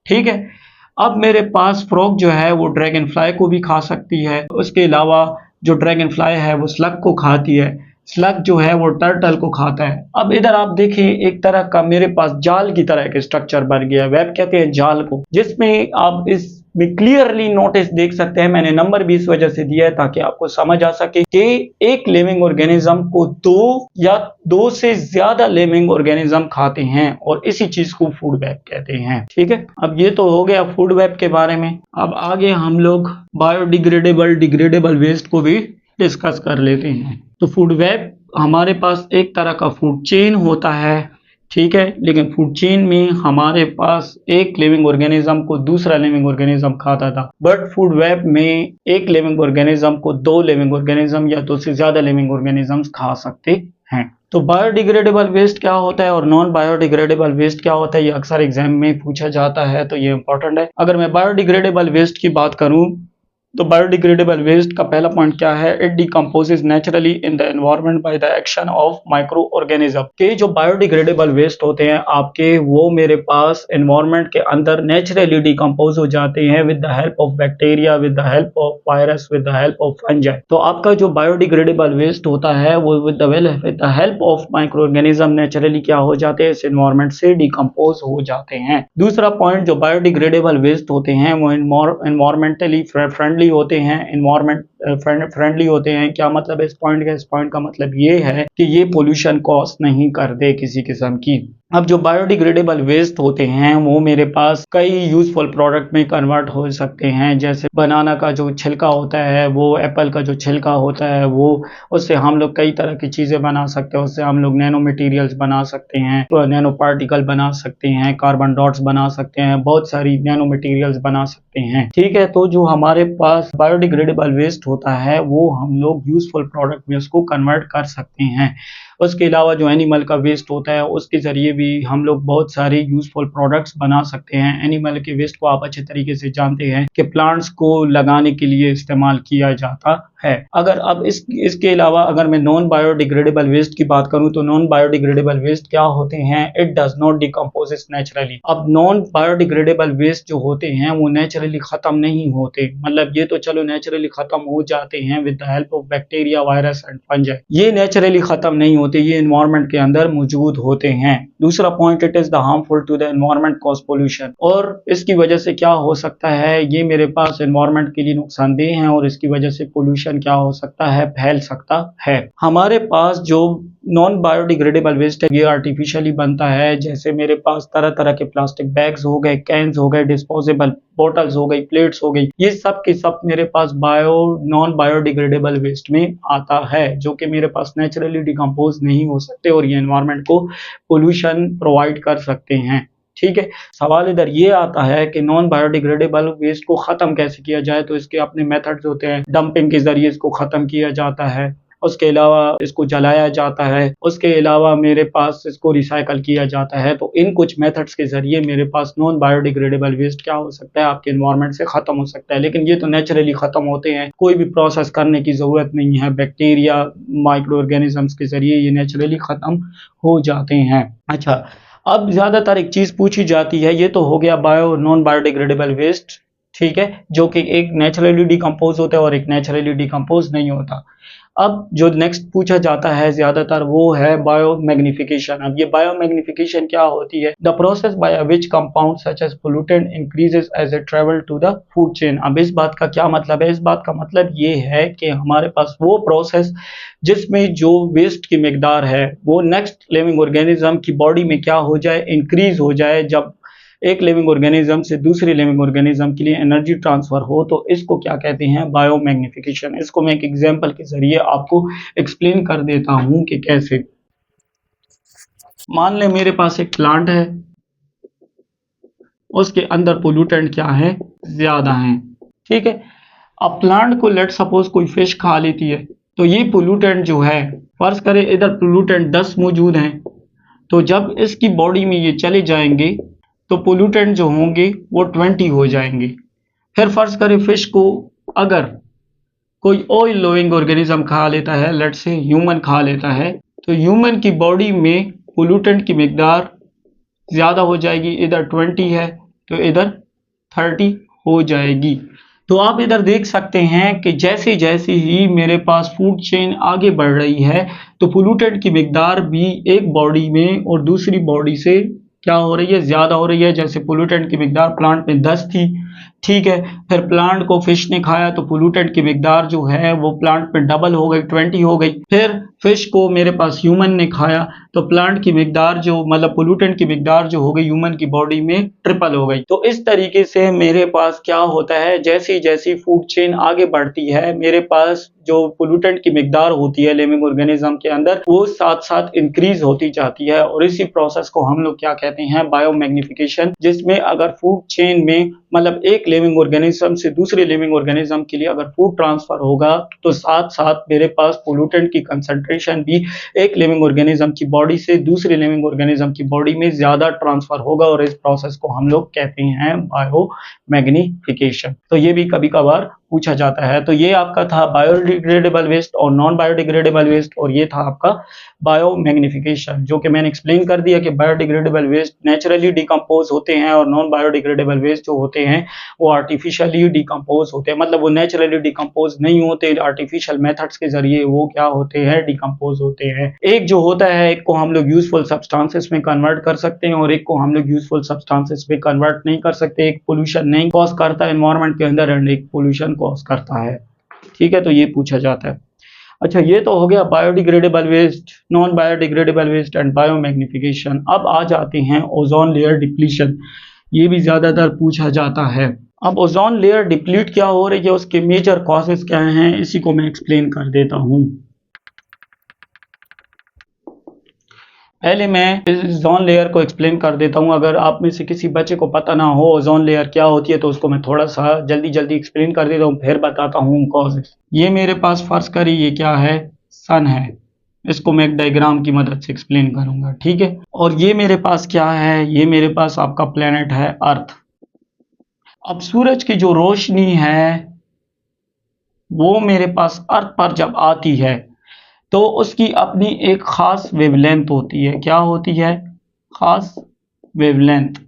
ठीक है। अब मेरे पास फ्रॉग जो है वो ड्रैगन फ्लाई को भी खा सकती है। उसके अलावा जो ड्रैगन फ्लाई है वो स्लग को खाती है। स्लग जो है वो टर्टल को खाता है। अब इधर आप देखें एक तरह का मेरे पास जाल की तरह का स्ट्रक्चर बन गया है। वेब कहते हैं जाल को, जिसमें आप इसमें क्लियरली नोटिस देख सकते हैं। मैंने नंबर भी इस वजह से दिया है ताकि आपको समझ आ सके कि एक लिविंग ऑर्गेनिज्म को दो या दो से ज्यादा लिविंग ऑर्गेनिज्म खाते हैं और इसी चीज को फूड वेब कहते हैं, ठीक है। अब ये तो हो गया फूड वेब के बारे में। अब आगे हम लोग बायोडिग्रेडेबल डिग्रेडेबल वेस्ट को भी डिस्कस कर लेते हैं। तो फूड वेब हमारे पास एक तरह का फूड चेन होता है, ठीक है। लेकिन फूड चेन में हमारे पास एक लिविंग ऑर्गेनिज्म को दूसरा लिविंग ऑर्गेनिज्म खाता था। बट फूड वेब में एक लिविंग ऑर्गेनिज्म को दो लिविंग ऑर्गेनिज्म या दो से ज्यादा लिविंग ऑर्गेनिजम्स खा सकते हैं। तो बायोडिग्रेडेबल वेस्ट क्या होता है और नॉन बायोडिग्रेडेबल वेस्ट क्या होता है, ये अक्सर एग्जाम में पूछा जाता है, तो ये इंपॉर्टेंट है। अगर मैं बायोडिग्रेडेबल वेस्ट की बात करूं तो बायोडिग्रेडेबल वेस्ट का पहला पॉइंट क्या है, it decomposes naturally in the environment by the action of micro organism. के जो बायोडिग्रेडेबल वेस्ट होते हैं आपके, वो मेरे पास एनवायरनमेंट के अंदर नेचुरली डिकम्पोज हो जाते हैं with the help of bacteria, with the help of virus, with the help of fungi. तो आपका जो बायोडिग्रेडेबल वेस्ट होता है वो with the help of micro organism naturally क्या हो जाते हैं, इस एनवायरनमेंट से डिकम्पोज हो जाते हैं। दूसरा पॉइंट, जो बायोडिग्रेडेबल वेस्ट होते हैं वो एनवायरमेंटली फ्रेंडली होते हैं, एनवायरमेंट फ्रेंडली होते हैं। क्या मतलब है इस पॉइंट का? इस पॉइंट का मतलब ये है कि ये पोल्यूशन कॉज नहीं करते किसी किस्म की। अब जो बायोडिग्रेडेबल वेस्ट होते हैं वो मेरे पास कई यूजफुल प्रोडक्ट में कन्वर्ट हो सकते हैं। जैसे बनाना का जो छिलका होता है, वो एप्पल का जो छिलका होता है, वो उससे हम लोग कई तरह की चीजें बना सकते हैं। उससे हम लोग नैनो मटेरियल्स बना सकते हैं, तो नैनो पार्टिकल बना सकते हैं, कार्बन डॉट्स बना सकते हैं, बहुत सारी नैनो मटेरियल्स बना सकते हैं, ठीक है। तो जो हमारे पास बायोडिग्रेडेबल वेस्ट होता है वो हम लोग यूजफुल प्रोडक्ट में उसको कन्वर्ट कर सकते हैं। उसके अलावा जो एनिमल का वेस्ट होता है उसके ज़रिए भी हम लोग बहुत सारे यूजफुल प्रोडक्ट्स बना सकते हैं। एनिमल के वेस्ट को आप अच्छे तरीके से जानते हैं कि प्लांट्स को लगाने के लिए इस्तेमाल किया जाता है। अगर अब इसके अलावा अगर मैं नॉन बायोडिग्रेडेबल वेस्ट की बात करूं तो नॉन बायोडिग्रेडेबल वेस्ट क्या होते हैं, it does not decomposes naturally. अब नॉन बायोडिग्रेडेबल वेस्ट जो होते हैं वो नेचुरली खत्म नहीं होते, मतलब ये तो चलो नेचुरली खत्म हो जाते हैं with the help of bacteria, virus and fungi. ये नेचुरली खत्म नहीं होते, ये एनवायरनमेंट के अंदर मौजूद होते हैं। दूसरा point, it is the harmful to the environment cause pollution, और इसकी वजह से क्या हो सकता है, ये मेरे पास एनवायरनमेंट के लिए नुकसानदेह है और इसकी वजह से पोल्यूशन क्या हो सकता है, फैल सकता है। हमारे पास जो नॉन बायोडिग्रेडेबल वेस्ट है ये आर्टिफिशियली बनता है। जैसे मेरे पास तरह तरह के प्लास्टिक बैग्स हो गए, कैन्स हो गए, डिस्पोजेबल बॉटल्स हो गई, प्लेट्स हो गई, ये सब के सब मेरे पास नॉन बायोडिग्रेडेबल वेस्ट में आता है, जो कि मेरे पास नेचुरली डिकम्पोज नहीं हो सकते और ये एनवायरनमेंट को पोल्यूशन प्रोवाइड कर सकते हैं, ठीक है। सवाल इधर ये आता है कि नॉन बायोडिग्रेडेबल वेस्ट को ख़त्म कैसे किया जाए, तो इसके अपने मेथड्स होते हैं। डंपिंग के ज़रिए इसको ख़त्म किया जाता है, उसके अलावा इसको जलाया जाता है, उसके अलावा मेरे पास इसको रिसाइकल किया जाता है। तो इन कुछ मेथड्स के ज़रिए मेरे पास नॉन बायोडिग्रेडेबल वेस्ट क्या हो सकता है, आपके एनवायरनमेंट से ख़त्म हो सकता है। लेकिन ये तो नेचुरली ख़त्म होते हैं, कोई भी प्रोसेस करने की ज़रूरत नहीं है। बैक्टीरिया, माइक्रो ऑर्गेनिजम्स के ज़रिए ये नेचुरली ख़त्म हो जाते हैं। अच्छा, अब ज़्यादातर एक चीज़ पूछी जाती है, ये तो हो गया नॉन बायोडिग्रेडेबल वेस्ट, ठीक है, जो कि एक नेचुरली डिकम्पोज होता है और एक नेचुरली डिकम्पोज नहीं होता। अब जो नेक्स्ट पूछा जाता है ज़्यादातर वो है बायोमैग्निफिकेशन। अब ये बायोमैग्निफिकेशन क्या होती है? The process by which compound such as pollutant increases as a travel to the food chain. अब इस बात का क्या मतलब है? इस बात का मतलब ये है कि हमारे पास वो प्रोसेस जिसमें जो वेस्ट की मिकदार है वो नेक्स्ट लिविंग ऑर्गेनिज्म की बॉडी में क्या हो जाए, इंक्रीज हो जाए। जब एक लिविंग ऑर्गेनिज्म से दूसरे लिविंग ऑर्गेनिज्म के लिए एनर्जी ट्रांसफर हो, तो इसको क्या कहते हैं? बायोमैग्निफिकेशन। इसको मैं एक एग्जांपल के जरिए आपको एक्सप्लेन कर देता हूं कि कैसे। मान लें मेरे पास एक प्लांट है, उसके अंदर पोल्यूटेंट क्या है? ज्यादा है, ठीक है। अब प्लांट को लेट सपोज कोई फिश खा लेती है, तो ये पोल्यूटेंट जो है, फर्ज करें इधर पोल्यूटेंट 10 मौजूद हैं, तो जब इसकी बॉडी में ये चले जाएंगे तो पोल्यूटेंट जो होंगे वो 20 हो जाएंगे। फिर फर्ज करें फिश को अगर कोई ऑयल लोइंग ऑर्गेनिज्म खा लेता है, लेट से ह्यूमन खा लेता है, तो ह्यूमन की बॉडी में पोल्यूटेंट की मिकदार ज़्यादा हो जाएगी। इधर 20 है तो इधर 30 हो जाएगी। तो आप इधर देख सकते हैं कि जैसे जैसे ही मेरे पास फूड चेन आगे बढ़ रही है, तो पोल्यूटेंट की मिकदार भी एक बॉडी में और दूसरी बॉडी से क्या हो रही है? ज़्यादा हो रही है। जैसे पोल्यूटेंट की मिकदार प्लांट में 10 थी, ठीक है, फिर प्लांट को फिश ने खाया तो पोल्यूटेंट की मिकदार जो है वो प्लांट में डबल हो गई, 20 हो गई। फिर फिश को मेरे पास ह्यूमन ने खाया तो प्लांट की मिकदार जो मतलब पोल्यूटेंट की मिकदार जो हो गई ह्यूमन की बॉडी में ट्रिपल हो गई। तो इस तरीके से मेरे पास क्या होता है, जैसी जैसी फूड चेन आगे बढ़ती है, मेरे पास जो पोल्यूटेंट की मिकदार होती है लिविंग ऑर्गेनिज्म के अंदर वो साथ साथ इंक्रीज होती जाती है। और इसी प्रोसेस को हम लोग क्या कहते हैं? बायोमैग्निफिकेशन। जिसमें अगर फूड चेन में मतलब एक लिविंग ऑर्गेनिज्म से दूसरे लिविंग ऑर्गेनिज्म के लिए अगर फूड ट्रांसफर होगा, तो साथ साथ मेरे पास पोल्यूटेंट की कंसंट्रेशन भी एक लिविंग ऑर्गेनिज्म की बॉडी से दूसरे लिविंग ऑर्गेनिज्म की बॉडी में ज्यादा ट्रांसफर होगा, और इस प्रोसेस को हम लोग कहते हैं बायोमैग्निफिकेशन। तो ये भी कभी कभार पूछा जाता है। तो ये आपका था बायोडिग्रेडेबल वेस्ट और नॉन बायोडिग्रेडेबल वेस्ट, और ये था आपका बायोमैग्निफिकेशन, जो कि मैंने एक्सप्लेन कर दिया कि बायोडिग्रेडेबल वेस्ट नेचुरली डिकम्पोज होते हैं और नॉन बायोडिग्रेडेबल वेस्ट जो होते हैं वो आर्टिफिशियली डिकम्पोज होते हैं। मतलब वो नेचुरली डिकम्पोज नहीं होते, आर्टिफिशियल मेथड्स के जरिए वो क्या होते हैं? डिकम्पोज होते हैं। एक जो होता है, एक को हम लोग यूजफुल सब्सटेंसेस में कन्वर्ट कर सकते हैं और एक को हम लोग यूजफुल सब्सटेंसेस में कन्वर्ट नहीं कर सकते। एक पोल्यूशन नहीं कॉज करता है एनवायरनमेंट के अंदर एंड एक पोल्यूशन कॉज करता है, ठीक है। तो ये पूछा जाता है। अच्छा, ये तो हो गया biodegradable waste, non biodegradable waste and biomagnification. अब आ जाते हैं ओजोन लेयर डिप्लीशन। ये भी ज्यादातर पूछा जाता है। अब ओजोन लेयर डिप्लीट क्या हो रही है, उसके मेजर कॉजेस क्या हैं, इसी को मैं एक्सप्लेन कर देता हूं। पहले मैं ओजोन लेयर को एक्सप्लेन कर देता हूं। अगर आप में से किसी बच्चे को पता ना हो ओजोन लेयर क्या होती है, तो उसको मैं थोड़ा सा जल्दी जल्दी एक्सप्लेन कर देता हूं, फिर बताता हूं कॉजेस। ये मेरे पास फर्ज करिए ये क्या है? सन है। इसको मैं एक डायग्राम की मदद से एक्सप्लेन करूंगा, ठीक है। और ये मेरे पास क्या है? ये मेरे पास आपका प्लेनेट है अर्थ। अब सूरज की जो रोशनी है वो मेरे पास अर्थ पर जब आती है तो उसकी अपनी एक खास वेवलेंथ होती है। क्या होती है? खास वेवलेंथ।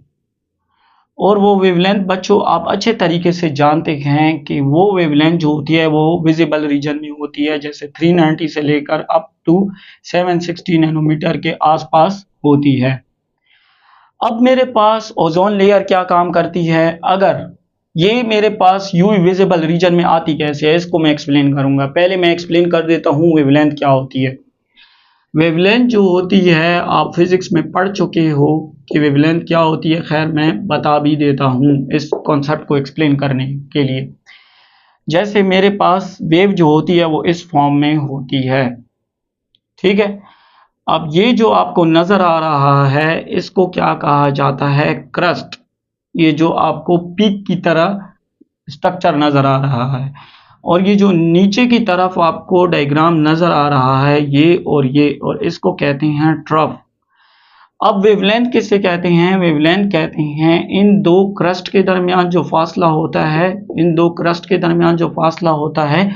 और वो वेवलेंथ बच्चों आप अच्छे तरीके से जानते हैं कि वो वेवलेंथ जो होती है वो विजिबल रीजन में होती है, जैसे 390 से लेकर अप टू 760 नैनोमीटर के आसपास होती है। अब मेरे पास ओजोन लेयर क्या काम करती है? अगर ये मेरे पास यूवी विजिबल रीजन में आती कैसे है, इसको मैं एक्सप्लेन करूंगा। पहले मैं एक्सप्लेन कर देता हूँ वेवलेंथ क्या होती है। वेवलेंथ जो होती है आप फिजिक्स में पढ़ चुके हो कि वेवलेंथ क्या होती है। खैर मैं बता भी देता हूँ इस कॉन्सेप्ट को एक्सप्लेन करने के लिए। जैसे मेरे पास वेव जो होती है वो इस फॉर्म में होती है, ठीक है। अब ये जो आपको नजर आ रहा है इसको क्या कहा जाता है, क्रस्ट। ये जो आपको पीक की तरह स्ट्रक्चर नजर आ रहा है और ये जो नीचे की तरफ आपको डायग्राम नजर आ रहा है ये और इसको कहते हैं ट्रफ। अब वेवलेंथ किसे कहते हैं, वेवलेंथ कहते हैं इन दो क्रस्ट के दरमियान जो फासला होता है, इन दो क्रस्ट के दरमियान जो फासला होता है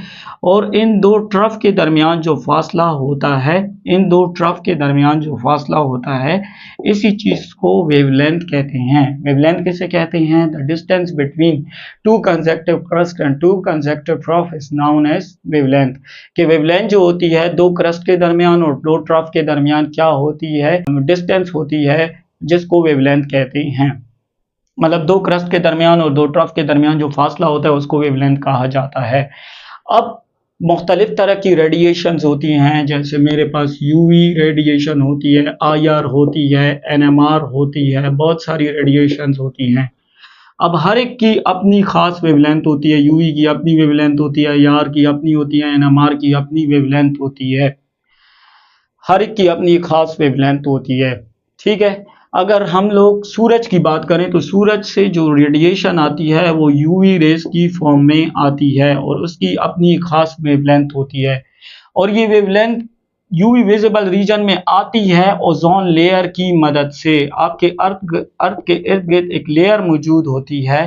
और इन दो ट्रफ के दरमियान जो फासला होता है, इन दो ट्रफ के दरमियान जो फासला होता है, इसी चीज को वेवलेंथ कहते हैं। वेवलेंथ किसे कहते हैं, the distance between two consecutive crest and two consecutive trough is known as wavelength. कि वेवलेंथ जो होती है दो क्रस्ट के दरमियान और दो ट्रफ के दरमियान क्या होती है, डिस्टेंस होती है, जिसको वेवलेंथ कहते हैं। मतलब दो क्रस्ट के दरमियान और दो ट्रफ के दरमियान जो फासला होता है उसको वेवलेंथ कहा जाता है। अब मुख्तलिफ तरह की रेडिएशंस होती हैं, जैसे मेरे पास यूवी रेडिएशन होती है, आईआर होती है, एनएमआर होती है, बहुत सारी रेडिएशंस होती हैं। अब हर एक की अपनी खास वेवलेंथ होती है, यूवी की अपनी वेवलेंथ होती है, आईआर की अपनी होती है, एनएमआर की अपनी वेवलेंथ होती है, हर एक की अपनी खास वेवलेंथ होती है। ठीक है, अगर हम लोग सूरज की बात करें तो सूरज से जो रेडिएशन आती है वो यूवी रेस की फॉर्म में आती है और उसकी अपनी खास वेवलेंथ होती है और ये वेवलेंथ यूवी विजिबल रीजन में आती है ओजोन लेयर की मदद से। आपके अर्थ के इर्द गिर्द एक लेयर मौजूद होती है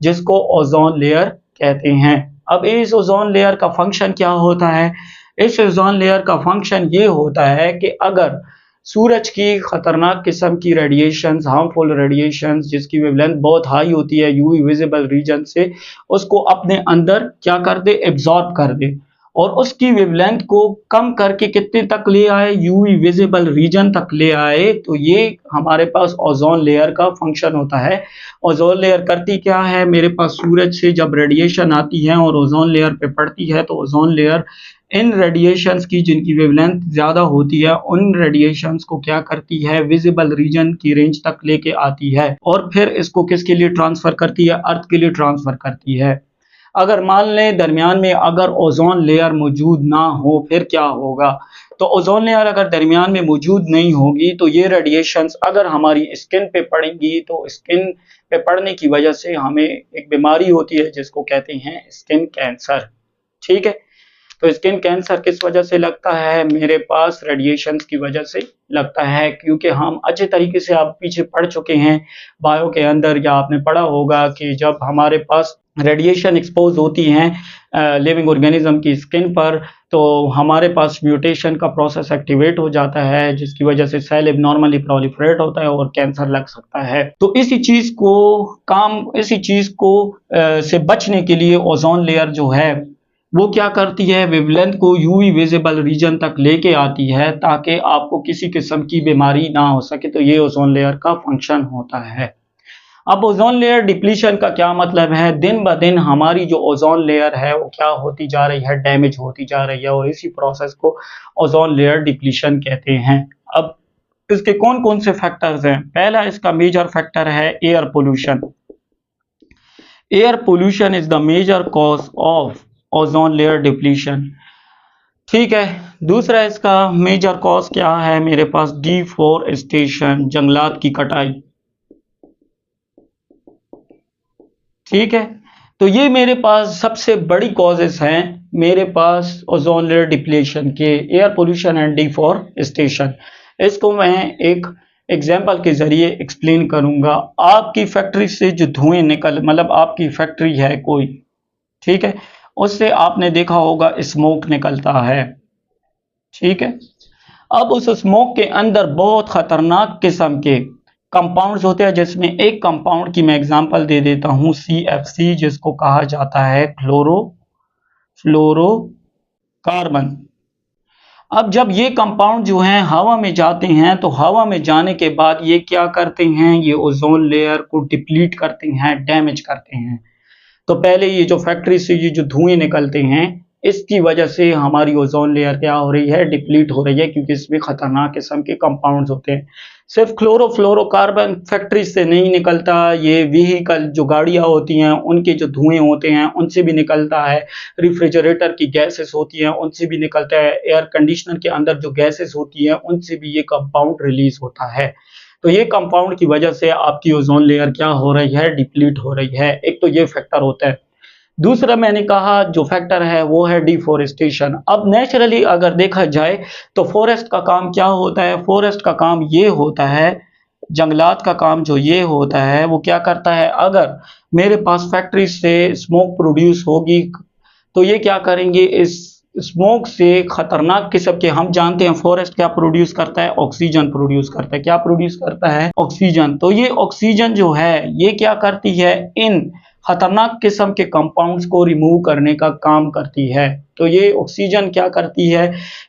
जिसको ओजोन लेयर कहते हैं। अब इस ओजोन लेयर का फंक्शन क्या होता है, इस ओजोन लेयर का फंक्शन ये होता है कि अगर सूरज की खतरनाक किस्म की रेडिएशंस, हार्मफुल रेडिएशंस जिसकी वेवलेंथ बहुत हाई होती है यूवी विजिबल रीजन से, उसको अपने अंदर क्या कर दे, एब्जॉर्ब कर दे और उसकी वेवलेंथ को कम करके कितने तक ले आए, यूवी विजिबल रीजन तक ले आए, तो ये हमारे पास ओजोन लेयर का फंक्शन होता है। ओजोन लेयर करती क्या है, मेरे पास सूरज से जब रेडिएशन आती है और ओजोन लेयर पे पड़ती है तो ओजोन लेयर इन रेडिएशंस की जिनकी वेवलेंथ ज़्यादा होती है उन रेडिएशंस को क्या करती है, विजिबल रीजन की रेंज तक लेके आती है और फिर इसको किसके लिए ट्रांसफ़र करती है, अर्थ के लिए ट्रांसफ़र करती है। अगर मान लें दरमियान में अगर ओजोन लेयर मौजूद ना हो फिर क्या होगा, तो ओजोन लेयर अगर दरमियान में मौजूद नहीं होगी तो ये रेडिएशंस अगर हमारी स्किन पे पड़ेंगी तो स्किन पे पड़ने की वजह से हमें एक बीमारी होती है जिसको कहते हैं स्किन कैंसर। ठीक है, तो स्किन कैंसर किस वजह से लगता है, मेरे पास रेडिएशंस की वजह से लगता है, क्योंकि हम अच्छे तरीके से आप पीछे पढ़ चुके हैं बायो के अंदर या आपने पढ़ा होगा कि जब हमारे पास रेडिएशन एक्सपोज होती हैं लिविंग ऑर्गेनिज्म की स्किन पर तो हमारे पास म्यूटेशन का प्रोसेस एक्टिवेट हो जाता है जिसकी वजह से सेल एबनॉर्मली प्रोलिफरेट होता है और कैंसर लग सकता है। तो इसी चीज को से बचने के लिए ओजोन लेयर जो है वो क्या करती है, वेवलेंथ को यूवी विजिबल रीजन तक लेके आती है ताकि आपको किसी किस्म की बीमारी ना हो सके। तो ये ओजोन लेयर का फंक्शन होता है। अब ओजोन लेयर डिप्लीशन का क्या मतलब है, दिन ब दिन हमारी जो ओजोन लेयर है वो क्या होती जा रही है, डैमेज होती जा रही है और इसी प्रोसेस को ओजोन लेयर डिप्लीशन कहते हैं। अब इसके कौन कौन से फैक्टर्स हैं, पहला इसका मेजर फैक्टर है air pollution. Air pollution is the major cause of ozone layer depletion. ठीक है, दूसरा इसका मेजर कॉज क्या है, मेरे पास डिफॉरेस्टेशन, जंगलात की कटाई। ठीक है, तो ये मेरे पास सबसे बड़ी कॉजेस हैं मेरे पास ओजोन लेयर डिप्लीशन के, एयर पोल्यूशन एंड डिफॉरेस्टेशन। इसको मैं एक एग्जाम्पल के जरिए एक्सप्लेन करूंगा। आपकी फैक्ट्री से जो धुएं निकल, मतलब आपकी फैक्ट्री है कोई, ठीक है, उससे आपने देखा होगा स्मोक निकलता है। ठीक है, अब उस स्मोक के अंदर बहुत खतरनाक किस्म के कंपाउंड्स होते हैं जिसमें एक कंपाउंड की मैं एग्जांपल दे देता हूं CFC, जिसको कहा जाता है क्लोरोफ्लोरोकार्बन। अब जब ये कंपाउंड जो हैं हवा में जाते हैं तो हवा में जाने के बाद ये क्या करते हैं, ये ओजोन लेयर को डिप्लीट करते हैं, डैमेज करते हैं। तो पहले ये जो फैक्ट्री से ये जो धुएं निकलते हैं इसकी वजह से हमारी ओजोन लेयर क्या हो रही है, डिप्लीट हो रही है, क्योंकि इसमें खतरनाक किस्म के कंपाउंड्स होते हैं। सिर्फ क्लोरोफ्लोरोकार्बन फैक्ट्री से नहीं निकलता, ये व्हीकल जो गाड़ियां होती हैं उनके जो धुएं होते हैं उनसे भी निकलता है, रेफ्रिजरेटर की गैसेस होती हैं उनसे भी निकलता है, एयर कंडीशनर के अंदर जो गैसेस होती हैं उनसे भी ये कंपाउंड रिलीज होता है। तो ये कंपाउंड की वजह से आपकी ओजोन लेयर क्या हो रही है, डिप्लीट हो रही है। एक तो ये फैक्टर होता है। दूसरा मैंने कहा जो फैक्टर है वो है डिफोरेस्टेशन। अब नेचुरली अगर देखा जाए तो फॉरेस्ट का काम क्या होता है, फॉरेस्ट का काम ये होता है, जंगलात का काम जो ये होता है वो क्या करता है, अगर मेरे पास फैक्ट्री से स्मोक प्रोड्यूस होगी तो ये क्या करेंगे, इस स्मोक से खतरनाक किस्म के, हम जानते हैं फॉरेस्ट क्या प्रोड्यूस करता है, ऑक्सीजन प्रोड्यूस करता है। क्या प्रोड्यूस करता है, ऑक्सीजन। तो ये ऑक्सीजन जो है ये क्या करती है, इन खतरनाक किस्म के कंपाउंड्स को रिमूव करने का काम करती है। तो ये ऑक्सीजन क्या करती है,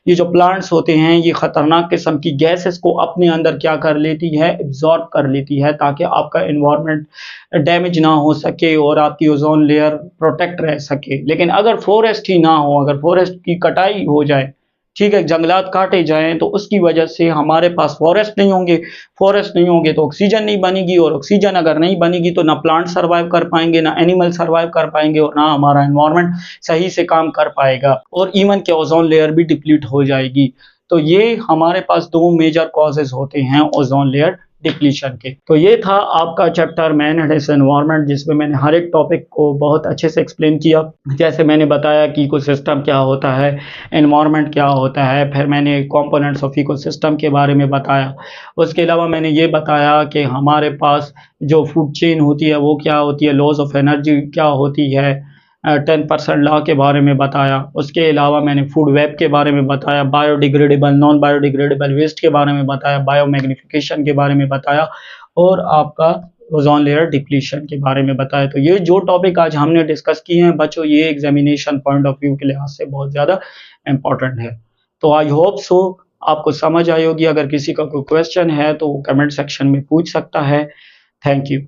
ये जो प्लांट्स होते हैं ये खतरनाक किस्म की गैसेस को अपने अंदर क्या कर लेती है, एब्जॉर्ब कर लेती है, ताकि आपका एनवायरनमेंट डैमेज ना हो सके और आपकी ओजोन लेयर प्रोटेक्ट रह सके। लेकिन अगर फॉरेस्ट ही ना हो, अगर फॉरेस्ट की कटाई हो जाए, ठीक है, जंगलात काटे जाएं, तो उसकी वजह से हमारे पास फॉरेस्ट नहीं होंगे, फॉरेस्ट नहीं होंगे तो ऑक्सीजन नहीं बनेगी, और ऑक्सीजन अगर नहीं बनेगी तो ना प्लांट सर्वाइव कर पाएंगे, ना एनिमल सर्वाइव कर पाएंगे, और ना हमारा एनवायरनमेंट सही से काम कर पाएगा, और इवन के ओजोन लेयर भी डिप्लीट हो जाएगी। तो ये हमारे पास दो मेजर कॉजेज होते हैं ओजोन लेयर डिप्लीशन के। तो ये था आपका chapter man and his environment, जिसमें मैंने हर एक टॉपिक को बहुत अच्छे से एक्सप्लेन किया। जैसे मैंने बताया कि इकोसिस्टम क्या होता है, एनवायरनमेंट क्या होता है, फिर मैंने कंपोनेंट्स ऑफ इकोसिस्टम के बारे में बताया। उसके अलावा मैंने ये बताया कि हमारे पास जो फूड चेन होती है वो क्या होती है, लॉज ऑफ एनर्जी क्या होती है, 10% लॉ के बारे में बताया। उसके अलावा मैंने फूड वेब के बारे में बताया, बायोडिग्रेडेबल नॉन बायोडिग्रेडेबल वेस्ट के बारे में बताया, बायोमैग्निफिकेशन के बारे में बताया, और आपका ओजोन लेयर डिप्लीशन के बारे में बताया। तो ये जो टॉपिक आज हमने डिस्कस किए हैं बच्चों, ये एग्जामिनेशन पॉइंट ऑफ व्यू के लिहाज से बहुत ज़्यादा इंपॉर्टेंट है। तो आई होप सो आपको समझ आई होगी। अगर किसी का कोई क्वेश्चन है तो कमेंट सेक्शन में पूछ सकता है। Thank you.